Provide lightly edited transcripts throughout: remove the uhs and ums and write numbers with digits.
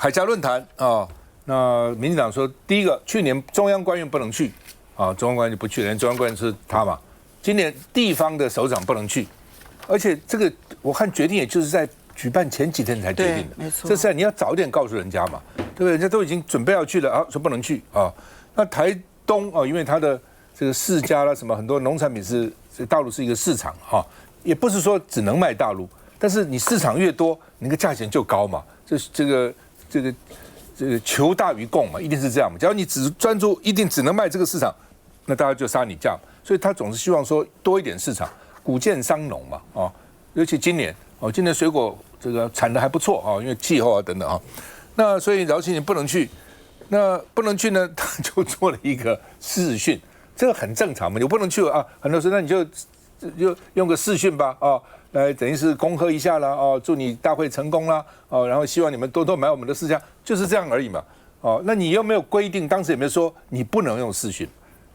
海峡论坛啊，那民进党说，第一个，去年中央官员不能去啊，中央官员不去，人中央官员是他嘛。今年地方的首长不能去，而且这个我看决定也就是在举办前几天才决定的，没错。这是你要早一点告诉人家嘛，对不对？人家都已经准备要去了啊，说不能去啊。那台东啊，因为它的这个世家啦什么很多农产品是大陆是一个市场哈，也不是说只能卖大陆，但是你市场越多，那个价钱就高嘛。这个求大于供嘛，一定是这样嘛。假如你只专注一定只能卖这个市场，那大家就杀你价。所以他总是希望说多一点市场，谷贱伤农嘛，哦，尤其今年水果这个产的还不错啊，因为气候啊等等啊。那所以饶庆林不能去，那不能去呢，他就做了一个视讯，这个很正常嘛，你不能去啊，很多时候那你就用个视讯吧啊。来，等于是恭贺一下啦，哦，祝你大会成功啦，哦，然后希望你们多多买我们的世家，就是这样而已嘛，哦，那你又没有规定，当时也没有说你不能用视讯，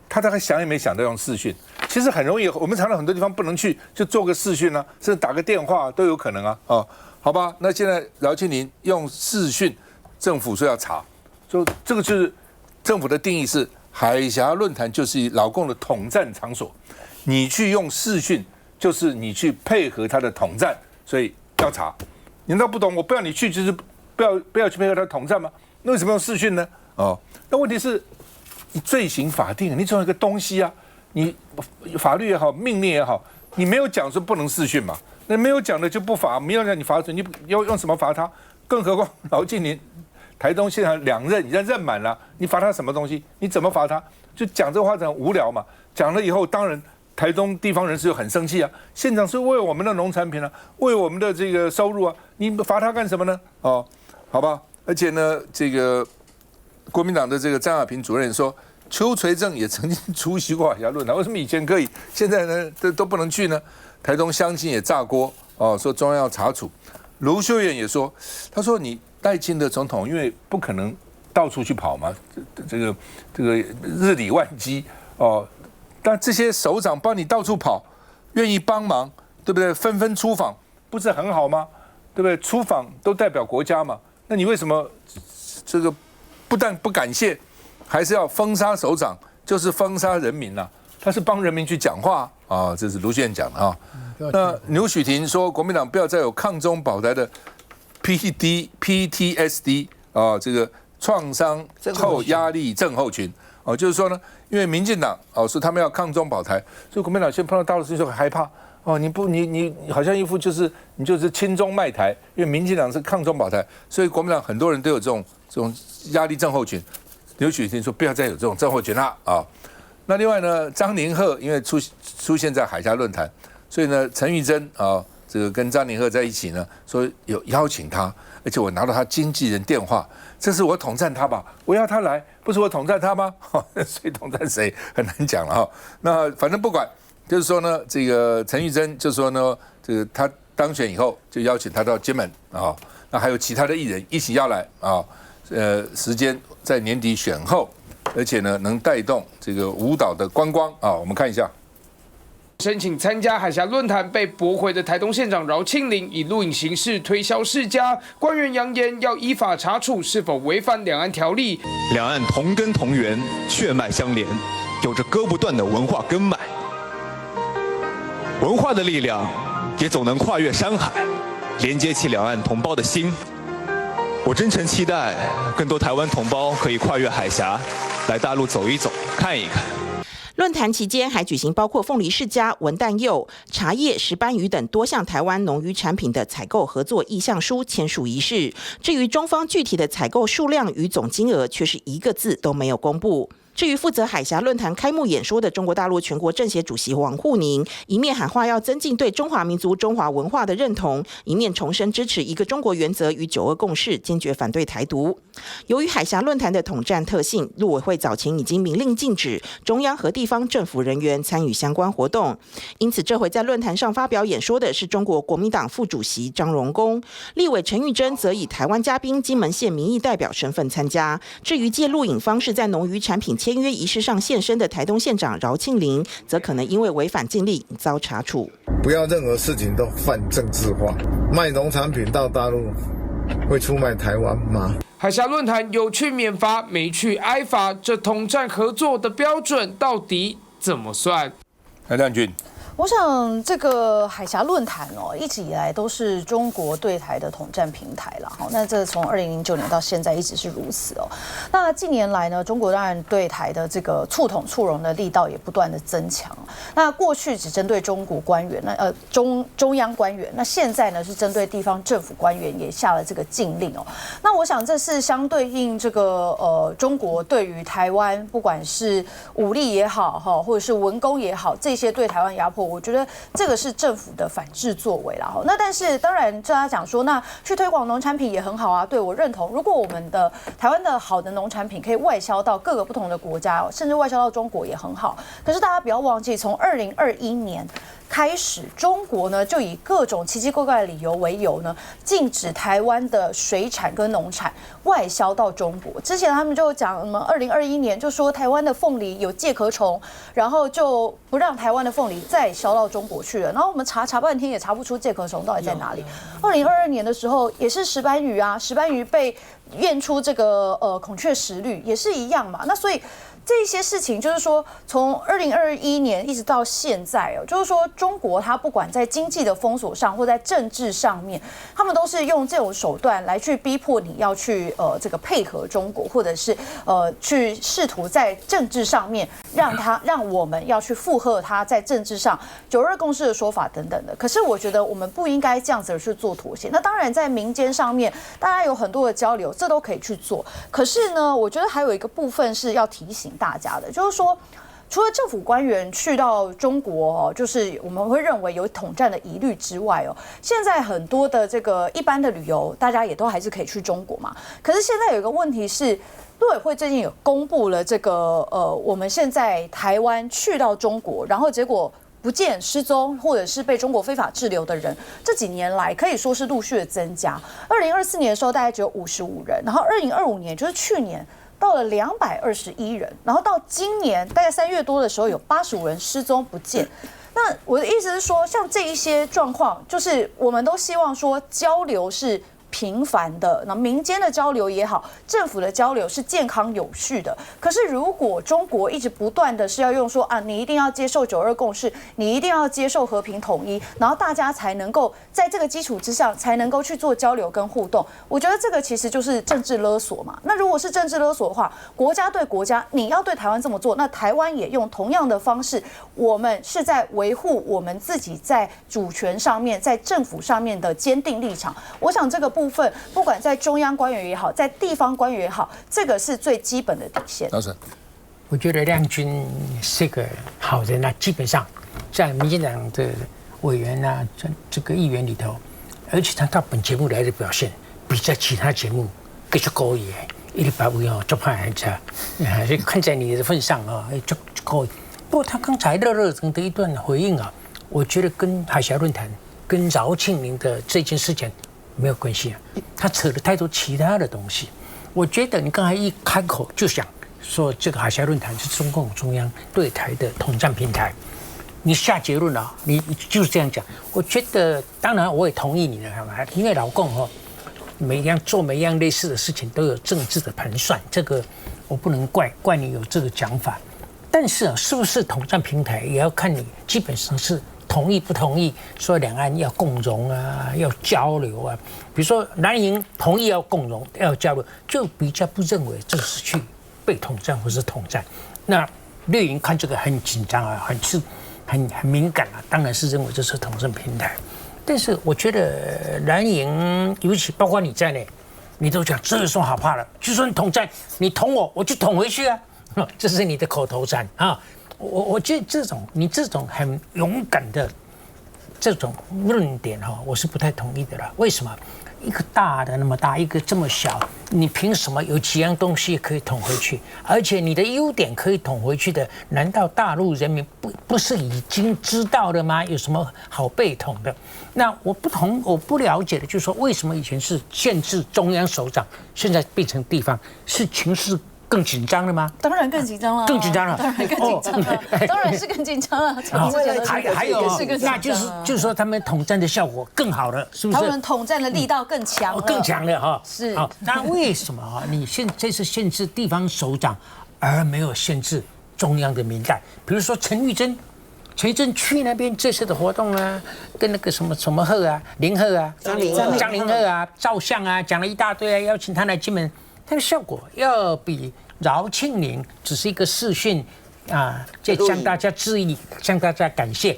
他大概想也没想到用视讯，其实很容易，我们常常很多地方不能去，就做个视讯啊，甚至打个电话都有可能啊，哦，好吧，那现在饶庆林用视讯，政府说要查，说这个就是政府的定义是海峡论坛就是老共的统战场所，你去用视讯。就是你去配合他的统战，所以要查。你难道不懂？我不要你去，就是不要去配合他的统战吗？那为什么用视讯呢？哦，那问题是，你罪行法定，你总有一个东西啊，你法律也好，命令也好，你没有讲说不能视讯嘛？那没有讲的就不罚，没有让你罚准，你要用什么罚他？更何况饶庆林台东现在2任，已经任满了，你罚他什么东西？你怎么罚他？就讲这话很无聊嘛。讲了以后，当然。台东地方人士就很生气啊！县长是为我们的农产品啊，为我们的这个收入啊，你罚他干什么呢？哦，好吧，而且呢，这个国民党的这个张亚平主任说，邱垂正也曾经出席过海峡论坛，为什么以前可以，现在呢都不能去呢？台东乡亲也炸锅哦，说中央要查处。卢秀燕也说，他说你赖清德总统因为不可能到处去跑嘛，这个日理万机哦。但这些首长帮你到处跑，愿意帮忙，对不对？纷纷出访，不是很好吗？对不对？出访都代表国家嘛。那你为什么这个不但不感谢，还是要封杀首长？就是封杀人民啊！他是帮人民去讲话啊！这是卢宪讲的啊。那牛许婷说，国民党不要再有抗中保台的 PTSD 啊，这个创伤后压力症候群。哦，就是说呢，因为民进党哦说他们要抗中保台，所以国民党现在碰到大陆事情就很害怕哦。你好像一副就是你就是亲中卖台，因为民进党是抗中保台，所以国民党很多人都有这种压力症候群。刘许婷说不要再有这种症候群了啊。那另外呢，张宁鹤因为出现在海峡论坛，所以呢，陈玉珍啊这个跟张宁鹤在一起呢，说有邀请他，而且我拿到他经纪人电话。这是我统战他吧？我要他来，不是我统战他吗？谁统战谁很难讲了哈。那反正不管，就是说呢，这个陈玉珍就说呢，这个他当选以后就邀请他到金门啊，那还有其他的艺人一起要来啊。时间在年底选后，而且呢能带动这个舞蹈的观光啊。我们看一下。申请参加海峡论坛被驳回的台东县长饶庆林以录影形式推销世家，官员扬言要依法查处是否违反两岸条例。两岸同根同源，血脉相连，有着割不断的文化根脉。文化的力量也总能跨越山海，连接起两岸同胞的心。我真诚期待更多台湾同胞可以跨越海峡，来大陆走一走，看一看。论坛期间还举行包括凤梨世家、文旦柚、茶叶、石斑鱼等多项台湾农渔产品的采购合作意向书签署仪式。至于中方具体的采购数量与总金额，却是一个字都没有公布。至于负责海峡论坛开幕演说的中国大陆全国政协主席王沪宁，一面喊话要增进对中华民族、中华文化的认同，一面重申支持一个中国原则与9·2共识，坚决反对台独。由于海峡论坛的统战特性，陆委会早前已经明令禁止中央和地方政府人员参与相关活动，因此这回在论坛上发表演说的是中国国民党副主席张荣恭，立委陈玉珍则以台湾嘉宾、金门县民意代表身份参加。至于借录影方式在农渔产品签约仪式上现身的台东县长饶庆林，则可能因为违反禁令遭查处。不要任何事情都泛政治化，卖农产品到大陆会出卖台湾吗？海峡论坛有去免罚，没去挨罚，这统战合作的标准到底怎么算？来，亮君。我想这个海峡论坛一直以来都是中国对台的统战平台了。那这从2009年到现在一直是如此哦。那近年来呢，中国当然对台的这个促统促融的力道也不断的增强。那过去只针对中国官员，中央官员，那现在呢是针对地方政府官员也下了这个禁令哦。那我想这是相对应这个中国对于台湾不管是武力也好或者是文攻也好，这些对台湾压迫。我觉得这个是政府的反制作为啦。那但是当然，大家讲说，那去推广农产品也很好啊。对，我认同。如果我们的台湾的好的农产品可以外销到各个不同的国家，甚至外销到中国也很好。可是大家不要忘记，从2021年开始，中国呢就以各种奇奇怪怪的理由为由呢，禁止台湾的水产跟农产外销到中国。之前他们就讲什么2021年就说台湾的凤梨有介壳虫，然后就不让台湾的凤梨再销到中国去了。然后我们查半天也查不出介壳虫到底在哪里。2022年的时候也是石斑鱼啊，石斑鱼被验出这个孔雀石绿也是一样嘛。那所以这些事情就是说，从2021年一直到现在就是说中国它不管在经济的封锁上或在政治上面，他们都是用这种手段来去逼迫你要去这个配合中国，或者是去试图在政治上面让我们要去附和他在政治上9·2共识的说法等等的。可是我觉得我们不应该这样子去做妥协。那当然在民间上面，大家有很多的交流，这都可以去做。可是呢，我觉得还有一个部分是要提醒大家的，就是说，除了政府官员去到中国就是我们会认为有统战的疑虑之外现在很多的这个一般的旅游，大家也都还是可以去中国嘛。可是现在有一个问题是，陆委会最近有公布了这个我们现在台湾去到中国，然后结果不见失踪，或者是被中国非法滞留的人，这几年来可以说是陆续的增加。2024年的时候大概只有55人，然后2025年就是去年到了221人，然后到今年大概3月多的时候有85人失踪不见。那我的意思是说，像这一些状况，就是我们都希望说交流是频繁的，那民间的交流也好，政府的交流是健康有序的。可是如果中国一直不断的是要用说你一定要接受9·2共识，你一定要接受和平统一，然后大家才能够在这个基础之上才能够去做交流跟互动，我觉得这个其实就是政治勒索嘛。那如果是政治勒索的话，国家对国家，你要对台湾这么做，那台湾也用同样的方式，我们是在维护我们自己在主权上面，在政府上面的坚定立场。我想这个部分，不管在中央官员也好，在地方官员也好，这个是最基本的底线。老师，我觉得亮君是个好人基本上在民进党的委员这个议员里头，而且他到本节目来的表现，比在其他节目更加高一点。一把位做派还差，所以看在你的份上就高。不过他刚才热腾的一段回应我觉得跟海峡论坛、跟饶庆林的这件事情没有关系他扯了太多其他的东西。我觉得你刚才一开口就想说这个海峡论坛是中共中央对台的统战平台，你下结论你就是这样讲。我觉得当然我也同意你的看法，因为老共每一样类似的事情都有政治的盘算，这个我不能怪你有这个讲法。但是是不是统战平台也要看你基本上是同意不同意说两岸要共荣要交流比如说蓝营同意要共荣要交流，就比较不认为这是去被统战或是统战。那绿营看这个很紧张很敏感当然是认为这是统战平台。但是我觉得蓝营尤其包括你在内，你都讲这有什么好怕的？就说你统战，你捅我就捅回去这是你的口头禅我觉得你这种很勇敢的这种论点我是不太同意的了。为什么？一个大的那么大，一个这么小，你凭什么有几样东西可以捅回去？而且你的优点可以捅回去的，难道大陆人民不是已经知道了吗？有什么好被捅的？那我不了解的就是说，为什么以前是限制中央首长，现在变成地方，是情势更紧张了吗？当然更紧张了，更紧张了，当然更紧张了，当然是更紧张了。还有，那就是说他们统战的效果更好了，是不是？他们统战的力道更强了，更强了哈。是。好，那为什么啊？你这次限制地方首长，而没有限制中央的民代？比如说陈玉珍去那边这次的活动啊，跟那个什么贺啊、林贺啊、张凌贺啊、照相啊，讲了一大堆啊，邀请他来金门，它的效果要比饶庆龄只是一个视讯啊，在向大家致意、向大家感谢，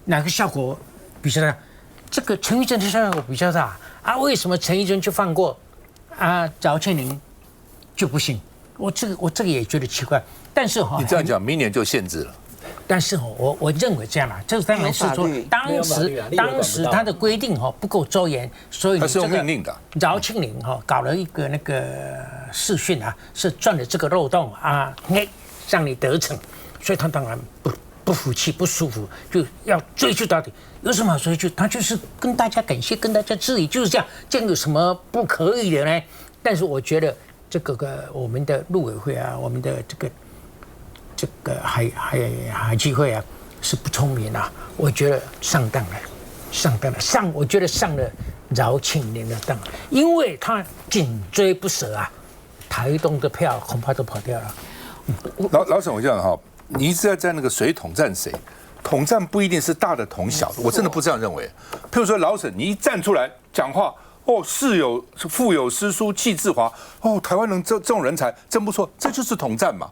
哪个效果比较大？这个陈玉珍的效果比较大啊？为什么陈玉珍就放过啊，饶庆龄就不行？我这个也觉得奇怪。但是哈，你这样讲，明年就限制了。但是我认为这样啦，这当然是说当时他的规定不够周延，所以他是用命令的。饶庆龄搞了一个那个视讯啊，是钻了这个漏洞啊，让你得逞，所以他当然不服气、不舒服，就要追究到底。有什么好追究？他就是跟大家感谢、跟大家致意，就是这样。这样有什么不可以的呢？但是我觉得这个我们的陆委会啊，我们的这个海基会啊是不聪明啊，我觉得上当了，我觉得上了饶庆龄的当，因为他紧追不舍啊，台东的票恐怕都跑掉了。老沈，我这样哈，你一直在那个谁统战谁，统战不一定是大的统小的，我真的不这样认为。譬如说老沈，你一站出来讲话。腹有诗书气自华。台湾能这种人才真不错，这就是统战嘛。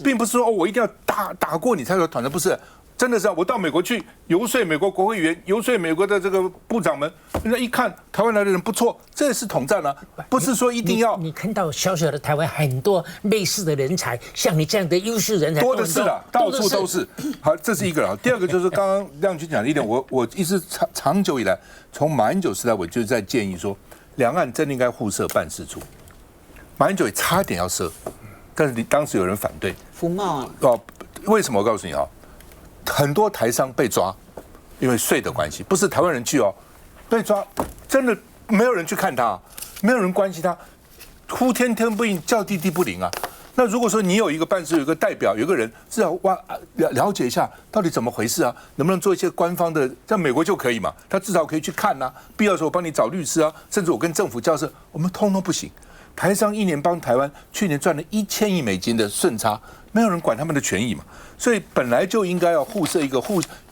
并不是说我一定要打过你才有统战，不是。真的是我到美国去游说美国国会议员，游说美国的这个部长们，人家一看台湾来的人不错，这也是统战啊，不是说一定要。你看到小小的台湾很多类似的人才，像你这样的优秀人才多的是了，到处都是。好，这是一个了。第二个就是刚刚亮君讲的一点，我一直长久以来，从马英九时代我就在建议说，两岸真的应该互设办事处。马英九也差点要设，但是当时有人反对。服贸啊。为什么？我告诉你啊。很多台商被抓，因为税的关系，不是台湾人去被抓，真的没有人去看他，没有人关心他，呼天天不应，叫地地不灵啊。那如果说你有一个办事，有一个代表，有一个人至少了解一下到底怎么回事啊，能不能做一些官方的，像美国就可以嘛，他至少可以去看啊，必要的时候我帮你找律师啊，甚至我跟政府交涉，我们通通不行。台商一年帮台湾去年赚了1000亿美金的顺差，没有人管他们的权益嘛，所以本来就应该要互设一个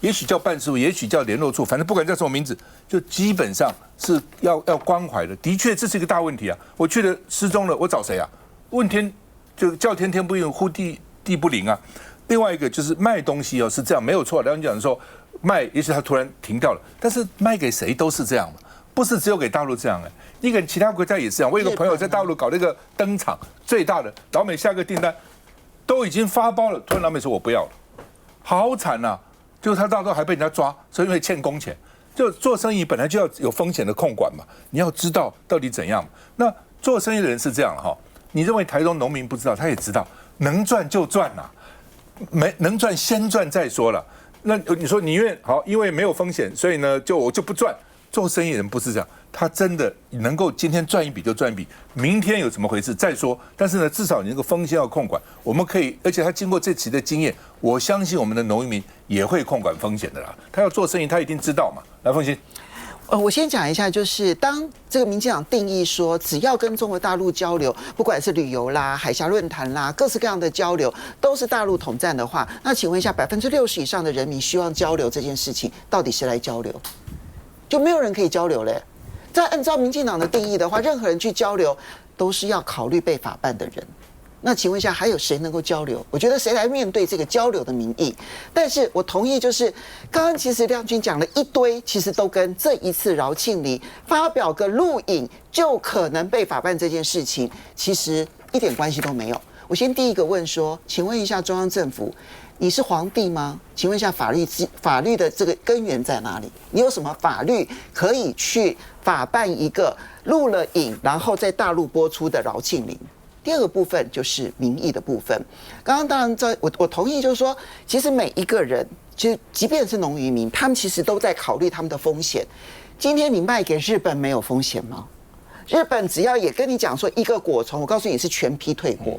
也许叫办事处，也许叫联络处，反正不管叫什么名字，就基本上是要关怀的。的确，这是一个大问题啊！我去了失踪了，我找谁啊？问天就叫天天不应，呼地地不灵啊。另外一个就是卖东西是这样，没有错。梁讲说卖，也许他突然停掉了，但是卖给谁都是这样嘛。不是只有给大陆这样你给其他国家也是这样。我有个朋友在大陆搞那个灯厂，最大的老美下个订单都已经发包了，突然老美说我不要了，好惨呐！就是他到时候还被人家抓，所以因为欠工钱。就做生意本来就要有风险的控管嘛，你要知道到底怎样。那做生意的人是这样你认为台中农民不知道，他也知道，能赚就赚没能赚先赚再说了。那你说宁愿因为没有风险，所以呢我就不赚。做生意人不是这样，他真的能够今天赚一笔就赚一笔，明天有怎么回事再说。但是呢，至少你那个风险要控管，我们可以，而且他经过这期的经验，我相信我们的农民也会控管风险的啦。他要做生意，他一定知道嘛。来，凤馨。我先讲一下，就是当这个民进党定义说，只要跟中国大陆交流，不管是旅游啦、海峡论坛啦，各式各样的交流都是大陆统战的话，那请问一下，60%以上的人民希望交流这件事情，到底谁来交流？就没有人可以交流嘞。再按照民进党的定义的话，任何人去交流都是要考虑被法办的人。那请问一下，还有谁能够交流？我觉得谁来面对这个交流的民意？但是我同意，就是刚刚其实亮君讲了一堆，其实都跟这一次饶庆龄发表个录影就可能被法办这件事情，其实一点关系都没有。我先第一个问说，请问一下中央政府，你是皇帝吗？请问一下法律的这个根源在哪里？你有什么法律可以去法办一个录了影然后在大陆播出的饶庆龄？第二个部分就是民意的部分。刚刚当然我同意，就是说，其实每一个人，其实即便是农渔民，他们其实都在考虑他们的风险。今天你卖给日本没有风险吗？日本只要也跟你讲说一个果虫，我告诉你是全批退货。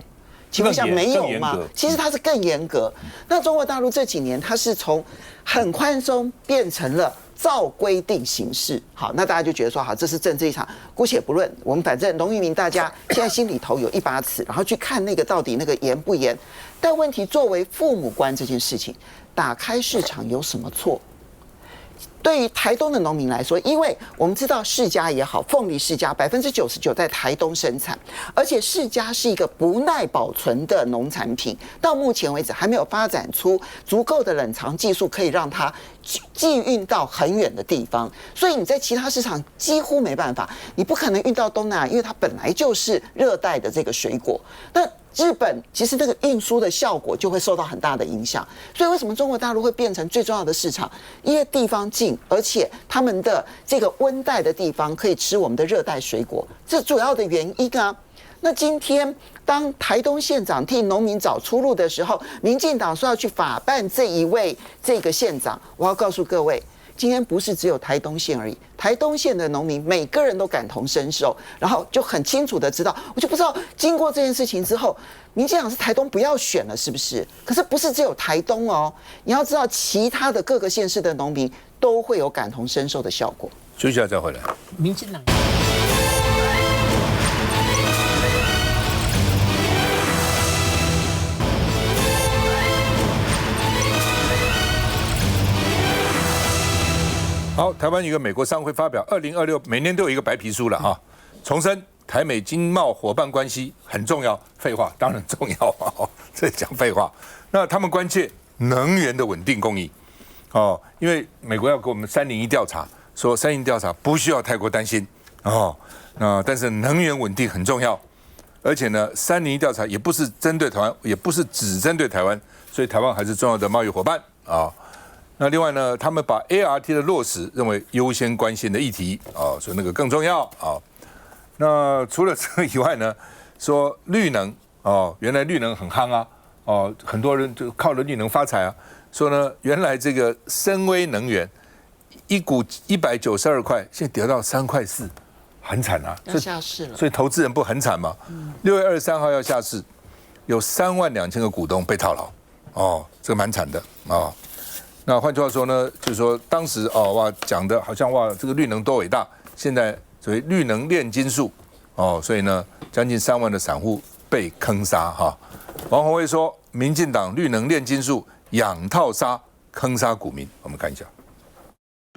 请问一下，没有吗更严格？其实它是更严格。那中国大陆这几年，它是从很宽松变成了照规定行事。好，那大家就觉得说，好，这是政治一场，姑且不论，我们反正农渔民大家现在心里头有一把尺，然后去看那个到底那个严不严。但问题，作为父母官这件事情，打开市场有什么错？对于台东的农民来说，因为我们知道世家也好，凤梨世家99%在台东生产，而且世家是一个不耐保存的农产品，到目前为止还没有发展出足够的冷藏技术，可以让它寄运到很远的地方，所以你在其他市场几乎没办法，你不可能运到东南亚，因为它本来就是热带的这个水果。那日本其实这个运输的效果就会受到很大的影响，所以为什么中国大陆会变成最重要的市场？因为地方近，而且他们的这个温带的地方可以吃我们的热带水果，这主要的原因啊。那今天当台东县长替农民找出路的时候，民进党说要去法办这一位这个县长，我要告诉各位，今天不是只有台东县而已，台东县的农民每个人都感同身受，然后就很清楚的知道，我就不知道经过这件事情之后，民进党是台东不要选了是不是？可是不是只有台东哦，你要知道其他的各个县市的农民都会有感同身受的效果。休息一下再回来。民进党。好，台湾有一个美国商会发表2026，每年都有一个白皮书了哈，重申台美经贸伙伴关系很重要。废话，当然重要啊，这讲废话。那他们关切能源的稳定供应哦，因为美国要给我们301调查，说301调查不需要太过担心哦。那但是能源稳定很重要，而且呢，301调查也不是针对台湾，也不是只针对台湾，所以台湾还是重要的贸易伙伴啊。那另外呢，他们把 ART 的落实认为优先关心的议题啊，所以那个更重要啊。那除了这个以外呢，说绿能哦，原来绿能很夯啊，哦，很多人就靠着绿能发财啊。说呢，原来这个深威能源一股192块，现在跌到3块4，很惨啊，要下市了。所以投资人不很惨吗？6月23号要下市，有32000个股东被套牢，哦，这个蛮惨的哦。那换句话说呢，就是说当时哦哇讲的好像哇这个绿能多伟大，现在所谓绿能炼金术哦，所以呢将近3万的散户被坑杀哈。王宏威说，民进党绿能炼金术养套杀，坑杀股民。我们看一下。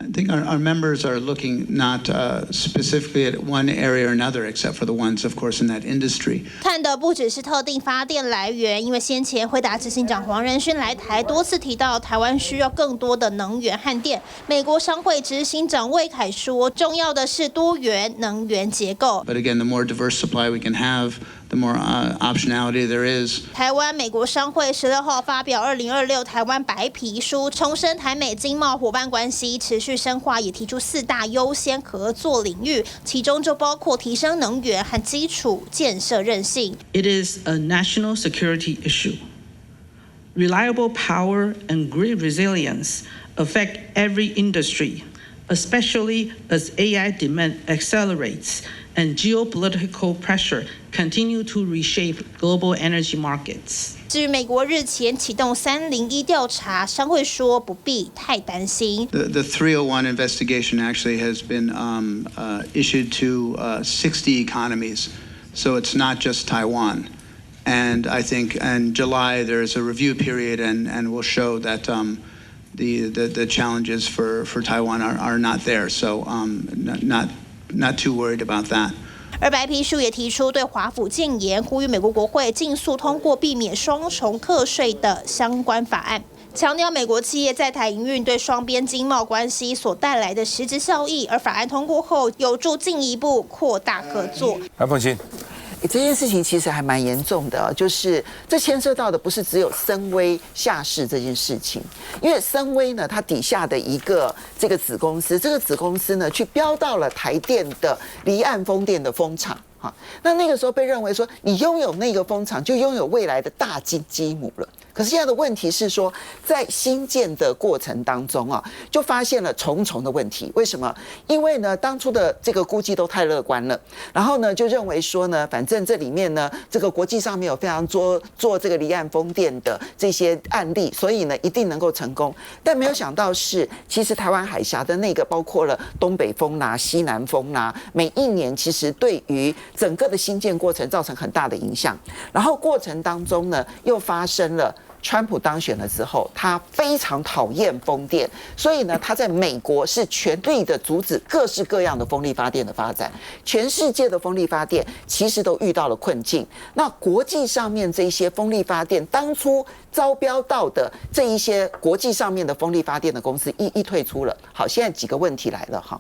I think our members are looking not specifically at one area or another, except for the ones, of course, in that industry. 看的不只是特定发电来源，因为先前辉达执行长黄仁勋来台多次提到，台湾需要更多的能源和电。美国商会执行长魏凯说，重要的是多元能源结构。But again, the more diverse supply we can have, the more optionality there is. 台湾美国商会16号发表2026台湾白皮书，重申台美经贸伙伴关系持续深化，也提出4大优先合作领域，其中就包括提升能源和基础建设韧性。It is a national security issue. Reliable power and grid resilience affect every industry, especially as AI demand accelerates and geopolitical pressure continue to reshape global energy markets. 至于美国日前启动301调查，商会说不必太担心。The 301 investigation actually has been issued to 60 economies, so it's not just Taiwan. And I think in July there is a review period, and will show that the challenges for Taiwan are not there. So not too worried about that. 而白皮书也提出对华府禁言，呼吁美国国会尽速通过避免双重课税的相关法案，强调美国企业在台营运对双边经贸关系所带来的实质效益，而法案通过后有助进一步扩大合作。韩凤馨。这件事情其实还蛮严重的，就是这牵涉到的不是只有森威下市这件事情，因为森威呢，它底下的一个这个子公司，这个子公司呢去标到了台电的离岸风电的风场。那个时候被认为说，你拥有那个风场，就拥有未来的大金鸡母了。可是现在的问题是说，在新建的过程当中啊，就发现了重重的问题。为什么？因为呢，当初的这个估计都太乐观了，然后呢，就认为说呢，反正这里面呢，这个国际上面有非常多做这个离岸风电的这些案例，所以呢，一定能够成功。但没有想到是，其实台湾海峡的那个包括了东北风啦、西南风啦，每一年其实对于整个的新建过程造成很大的影响。然后过程当中呢，又发生了。川普当选了之后，他非常讨厌风电，所以呢，他在美国是全力的阻止各式各样的风力发电的发展。全世界的风力发电其实都遇到了困境。那国际上面这些风力发电当初招标到的这一些国际上面的风力发电的公司一退出了。好，现在几个问题来了哈。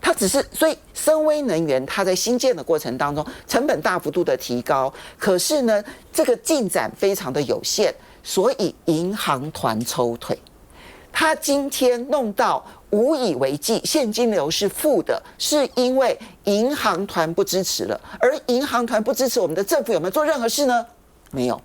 它只是，所以深威能源它在新建的过程当中成本大幅度的提高，可是呢，这个进展非常的有限，所以银行团抽腿。它今天弄到无以为继，现金流是负的，是因为银行团不支持了。而银行团不支持，我们的政府有没有做任何事呢？没有，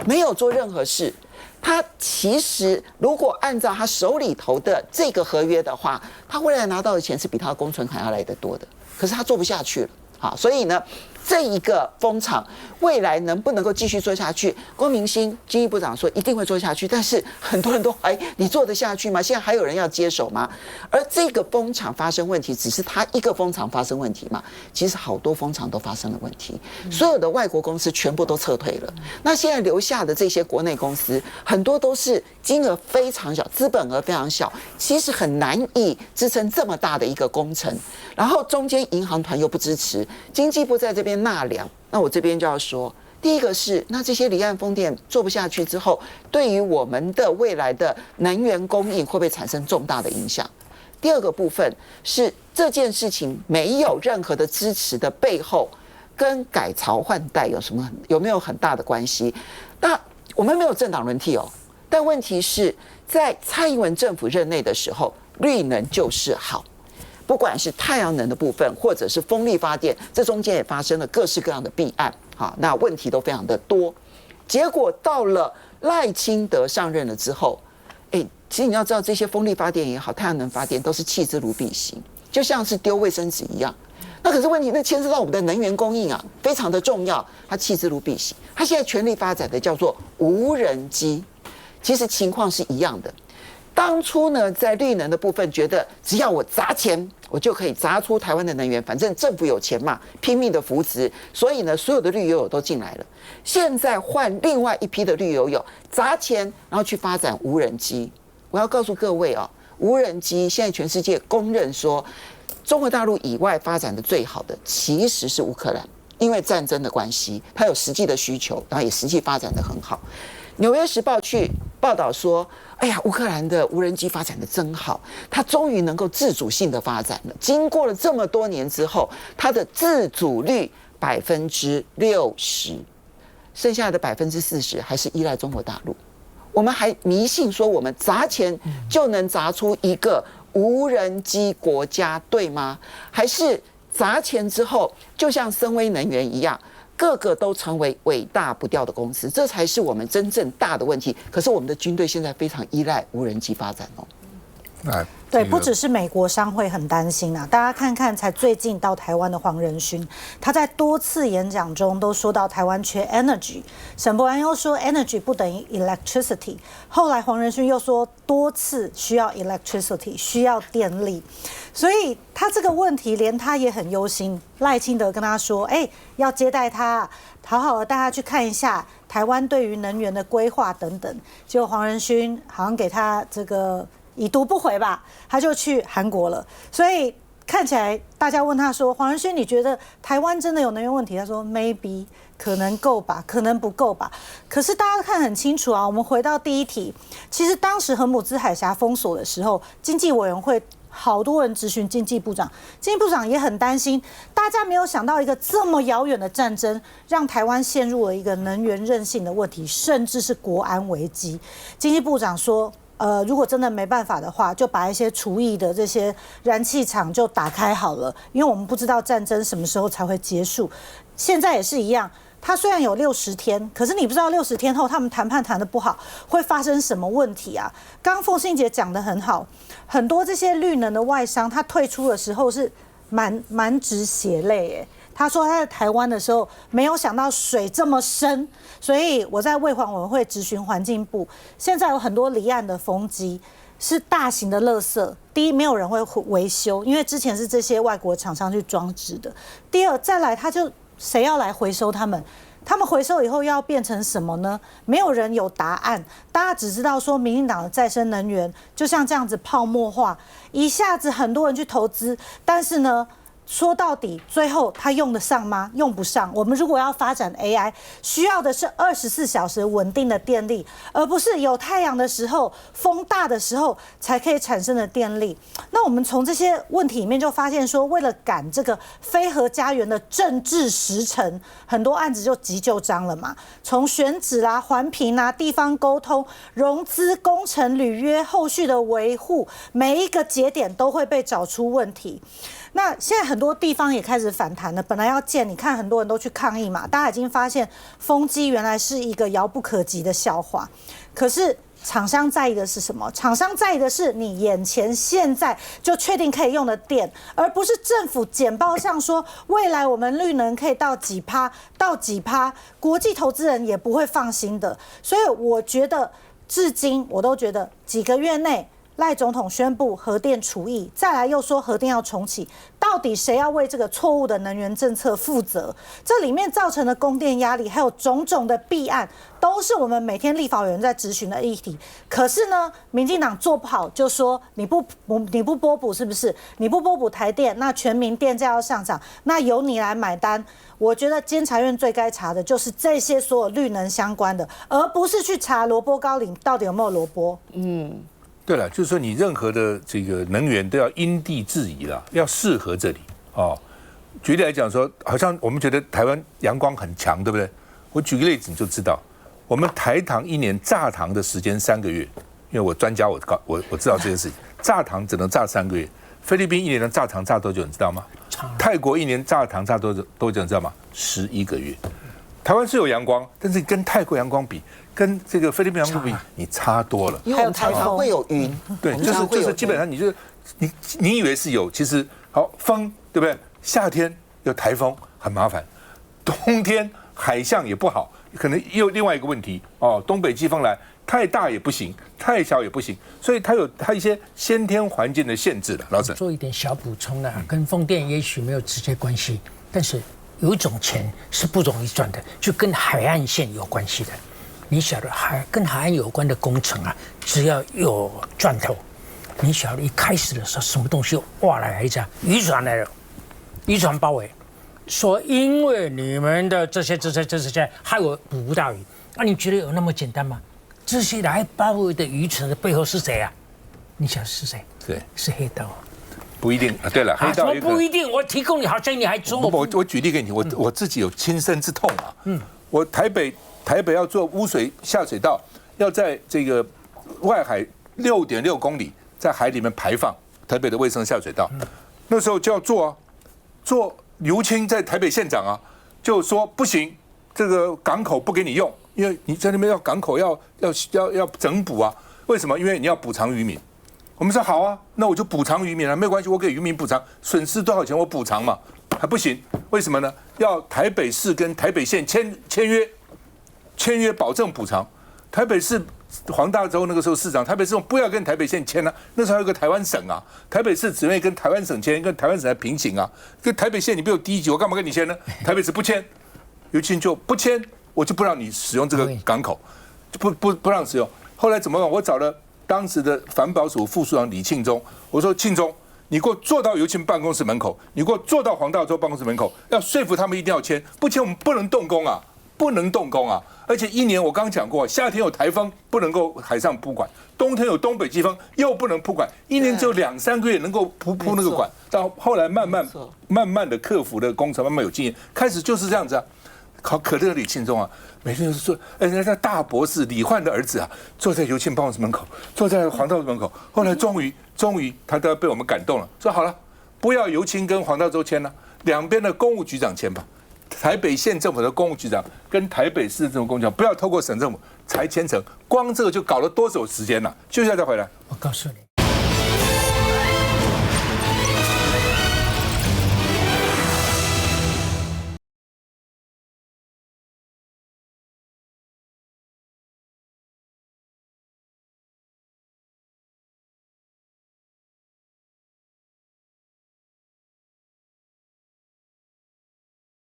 没有做任何事。他其实如果按照他手里头的这个合约的话，他未来拿到的钱是比他的工存款要来得多的。可是他做不下去了，好，所以呢，这一个风场未来能不能够继续做下去？龚明鑫经济部长说一定会做下去，但是很多人都怀疑你做得下去吗？现在还有人要接手吗？而这个风场发生问题，只是他一个风场发生问题嘛？其实好多风场都发生了问题，所有的外国公司全部都撤退了。那现在留下的这些国内公司，很多都是金额非常小，资本额非常小，其实很难以支撑这么大的一个工程。然后中间银行团又不支持，经济部在这边纳凉。那我这边就要说，第一个是，那这些离岸风电做不下去之后，对于我们的未来的能源供应会不会产生重大的影响？第二个部分是这件事情没有任何的支持的背后，跟改朝换代有没有很大的关系？那我们没有政党轮替哦，但问题是在蔡英文政府任内的时候，绿能就是好。不管是太阳能的部分，或者是风力发电，这中间也发生了各式各样的弊案，好，那问题都非常的多。结果到了赖清德上任了之后，其实你要知道，这些风力发电也好，太阳能发电都是弃之如敝屣，就像是丢卫生纸一样。那可是问题，那牵涉到我们的能源供应啊，非常的重要，它弃之如敝屣。它现在全力发展的叫做无人机，其实情况是一样的。当初呢，在绿能的部分，觉得只要我砸钱，我就可以砸出台湾的能源，反正政府有钱嘛，拼命的扶植，所以呢，所有的绿油友都进来了。现在换另外一批的绿油友，砸钱，然后去发展无人机。我要告诉各位哦，无人机现在全世界公认说，中国大陆以外发展的最好的其实是乌克兰，因为战争的关系，它有实际的需求，然后也实际发展的很好。纽约时报去报道说，哎呀，乌克兰的无人机发展的真好，它终于能够自主性的发展了。经过了这么多年之后，它的自主率60%，剩下的40%还是依赖中国大陆。我们还迷信说我们砸钱就能砸出一个无人机国家，对吗？还是砸钱之后，就像深威能源一样，个个都成为伟大不掉的公司，这才是我们真正大的问题。可是我们的军队现在非常依赖无人机发展哦。对，不只是美国商会很担心啊，大家看看，才最近到台湾的黄仁勋，他在多次演讲中都说到台湾缺 energy， 沈伯安又说 energy 不等于 electricity， 后来黄仁勋又说多次需要 electricity， 需要电力，所以他这个问题连他也很忧心。赖清德跟他说，要接待他，好好的带他去看一下台湾对于能源的规划等等，结果黄仁勋好像给他这个已读不回吧，他就去韩国了。所以看起来大家问他说，黄仁勋你觉得台湾真的有能源问题？他说 maybe， 可能够吧，可能不够吧。可是大家看很清楚啊，我们回到第一题，其实当时荷姆兹海峡封锁的时候，经济委员会好多人质询经济部长，经济部长也很担心。大家没有想到一个这么遥远的战争，让台湾陷入了一个能源韧性的问题，甚至是国安危机。经济部长说，如果真的没办法的话，就把一些除役的这些燃气厂就打开好了，因为我们不知道战争什么时候才会结束。现在也是一样，它虽然有60天，可是你不知道60天后他们谈判谈得不好会发生什么问题啊？刚刚凤馨姐讲得很好，很多这些绿能的外商，他退出的时候是满纸血泪哎。他说他在台湾的时候没有想到水这么深，所以我在卫环委员会质询环境部，现在有很多离岸的风机是大型的垃圾。第一，没有人会维修，因为之前是这些外国厂商去装置的。第二，再来他就谁要来回收他们？他们回收以后要变成什么呢？没有人有答案，大家只知道说民进党的再生能源就像这样子泡沫化，一下子很多人去投资，但是呢，说到底，最后它用得上吗？用不上。我们如果要发展 AI， 需要的是24小时稳定的电力，而不是有太阳的时候、风大的时候才可以产生的电力。那我们从这些问题里面就发现说，为了赶这个非核家园的政治时程，很多案子就急就章了嘛。从选址啦、环评啦、地方沟通、融资、工程履约、后续的维护，每一个节点都会被找出问题。那现在很多地方也开始反弹了，本来要建，你看很多人都去抗议嘛，大家已经发现风机原来是一个遥不可及的笑话。可是厂商在意的是什么？厂商在意的是你眼前现在就确定可以用的电，而不是政府简报上说未来我们绿能可以到几%到几%，国际投资人也不会放心的。所以我觉得至今我都觉得几个月内赖总统宣布核电除役，再来又说核电要重启，到底谁要为这个错误的能源政策负责？这里面造成的供电压力，还有种种的弊案，都是我们每天立法委员在质询的议题。可是呢，民进党做不好就说你不拨补是不是？你不拨补台电，那全民电价要上涨，那由你来买单。我觉得监察院最该查的就是这些所有绿能相关的，而不是去查萝卜糕里到底有没有萝卜。对了，就是说你任何的这个能源都要因地制宜啦，要适合这里哦。举例来讲说，好像我们觉得台湾阳光很强，对不对？我举个例子你就知道，我们台糖1年榨糖的时间3个月，因为我专家我知道这件事情，榨糖只能榨3个月。菲律宾1年的榨糖榨多久你知道吗？泰国1年榨糖榨多久你知道吗？11个月。台湾是有阳光，但是跟泰国阳光比，跟这个菲律宾阳光比，你差多了。因为我们常常会有云，对，就是基本上你就是你以为是有，其实好风对不对？夏天有台风很麻烦，冬天海象也不好，可能又另外一个问题哦，东北季风来太大也不行，太小也不行，所以它有一些先天环境的限制的。老沈做一点小补充呢，跟风电也许没有直接关系，但是有一种钱是不容易赚的，就跟海岸线有关系的。你晓得跟海岸有关的工程啊，只要有赚头，你晓得一开始的时候什么东西挖来一张渔船来了，渔船包围，说因为你们的这些害我捕不到鱼，那你觉得有那么简单吗？这些来包围的渔船的背后是谁啊？你晓得是谁？对，是黑道。不一定啊。对了，黑道也不一定。我提供你，好像你还说我举例给你，我自己有亲身之痛啊。我台北要做污水下水道，要在这个外海6.6公里在海里面排放台北的卫生下水道，那时候就要做啊，做刘清在台北县长啊，就说不行，这个港口不给你用，因为你在那边要港口要整补啊。为什么？因为你要补偿渔民。我们说好啊，那我就补偿渔民啊，没有关系，我给渔民补偿，损失多少钱我补偿嘛，还不行？为什么呢？要台北市跟台北县签约保证补偿。台北市黄大洲那个时候市长，台北市不要跟台北县签啊，那时候还有个台湾省啊，台北市只愿意跟台湾省签，跟台湾省来平行啊，跟台北县你比我低一级，我干嘛跟你签呢？台北市不签，尤其就不签，我就不让你使用这个港口，就不让使用。后来怎么办？我找了当时的环保署副署长李庆忠，我说庆忠，你给我坐到尤清办公室门口，你给我坐到黄大洲办公室门口，要说服他们一定要签，不签我们不能动工啊，不能动工啊！而且1年我刚刚讲过，夏天有台风不能够海上铺管，冬天有东北季风又不能铺管，1年只有2-3个月能够铺那个管，到后来慢慢的克服的工程，慢慢有经验，开始就是这样子啊。可乐李庆忠啊，每天都是说，人家大博士李焕的儿子啊，坐在尤清办公室门口，坐在黄大洲门口。后来终于他都要被我们感动了，说好了，不要尤清跟黄大洲签了，两边的公务局长签吧。台北县政府的公务局长跟台北市政府公务局长不要透过省政府才签成，光这个就搞了多久时间了？休息一下再回来。我告诉你。